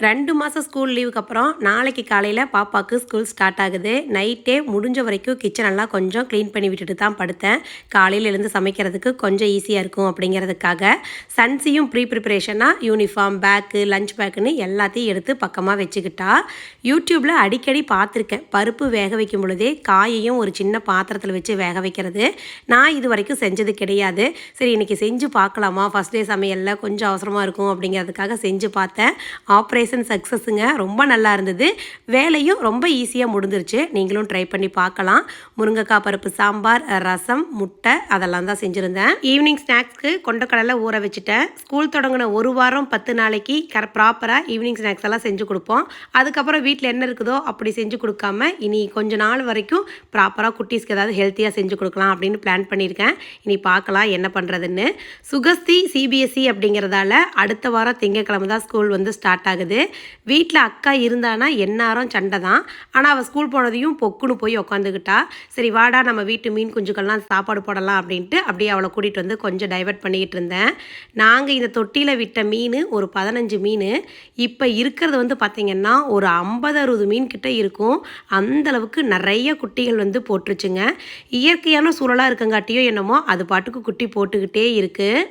2 மாதம் ஸ்கூல் லீவுக்கு அப்புறம் நாளைக்கு காலையில் பாப்பாவுக்கு ஸ்கூல் ஸ்டார்ட் ஆகுது. நைட்டே முடிஞ்ச வரைக்கும் கிச்சனெல்லாம் கொஞ்சம் க்ளீன் பண்ணி விட்டுட்டு தான் படுத்தேன். காலையில் எழுந்து சமைக்கிறதுக்கு கொஞ்சம் ஈஸியாக இருக்கும் அப்படிங்கிறதுக்காக சன்ஸையும் ப்ரிப்ரேஷனாக யூனிஃபார்ம், பேக்கு, லஞ்ச் பேக்குன்னு எல்லாத்தையும் எடுத்து பக்கமாக வச்சுக்கிட்டா. யூடியூப்பில் அடிக்கடி பார்த்துருக்கேன். பருப்பு வேக வைக்கும் பொழுதே காயையும் ஒரு சின்ன பாத்திரத்தில் வச்சு வேக வைக்கிறது. நான் இது வரைக்கும் செஞ்சது கிடையாது. சரி, இன்றைக்கி செஞ்சு பார்க்கலாமா, ஃபஸ்ட் டே சமையலில் கொஞ்சம் அவசரமாக இருக்கும் அப்படிங்கிறதுக்காக செஞ்சு பார்த்தேன். ஆப்ரேஷன் சக்ஸஸுங்க. ரொம்ப நல்லா இருந்தது. வேலையும் ரொம்ப ஈஸியாக முடிஞ்சிருச்சு. நீங்களும் ட்ரை பண்ணி பார்க்கலாம். முருங்கைக்காய் பருப்பு சாம்பார், ரசம், முட்டை அதெல்லாம் தான் செஞ்சுருந்தேன். ஈவினிங் ஸ்நாக்ஸ்க்கு கொண்டக்கடலை ஊற வச்சுட்டேன். ஸ்கூல் தொடங்கின 1 வாரம் 10 நாளைக்கு ப்ராப்பராக ஈவினிங் ஸ்நாக்ஸ் எல்லாம் செஞ்சு கொடுப்போம். அதுக்கப்புறம் வீட்டில் என்ன இருக்குதோ அப்படி செஞ்சு கொடுக்காம இனி கொஞ்ச நாள் வரைக்கும் ப்ராப்பராக குட்டீஸ்க்கு ஏதாவது ஹெல்த்தியாக செஞ்சு கொடுக்கலாம் அப்படின்னு பிளான் பண்ணியிருக்கேன். இனி பார்க்கலாம் என்ன பண்ணுறதுன்னு. சுகஸ்தி சிபிஎஸ்சி அப்படிங்கிறதால அடுத்த வாரம் திங்கட்கிழமை தான் ஸ்கூல் ஸ்டார்ட் ஆகுது. வீட்டில் அக்கா இருந்தானா எந்நேரம் சண்டை தான். ஆனால் அவள் ஸ்கூல் போனதையும் பொக்குன்னு போய் உக்காந்துக்கிட்டா. சரி வாடா, நம்ம வீட்டு மீன் குஞ்சுக்கள்லாம் சாப்பாடு போடலாம் அப்படின்ட்டு அப்படியே அவளை கூட்டிகிட்டு கொஞ்சம் டைவர்ட் பண்ணிக்கிட்டு இருந்தேன். நாங்கள் இந்த தொட்டியில் விட்ட மீன் ஒரு 15 மீன். இப்போ இருக்கிறது பார்த்திங்கன்னா ஒரு 50-60 மீன் கிட்ட இருக்கும். அந்தளவுக்கு நிறைய குட்டிகள் போட்டுருச்சுங்க. இயற்கையான சூழலாக இருக்கங்காட்டியோ என்னமோ அது பாட்டுக்கு குட்டி போட்டுக்கிட்டே இருக்குது.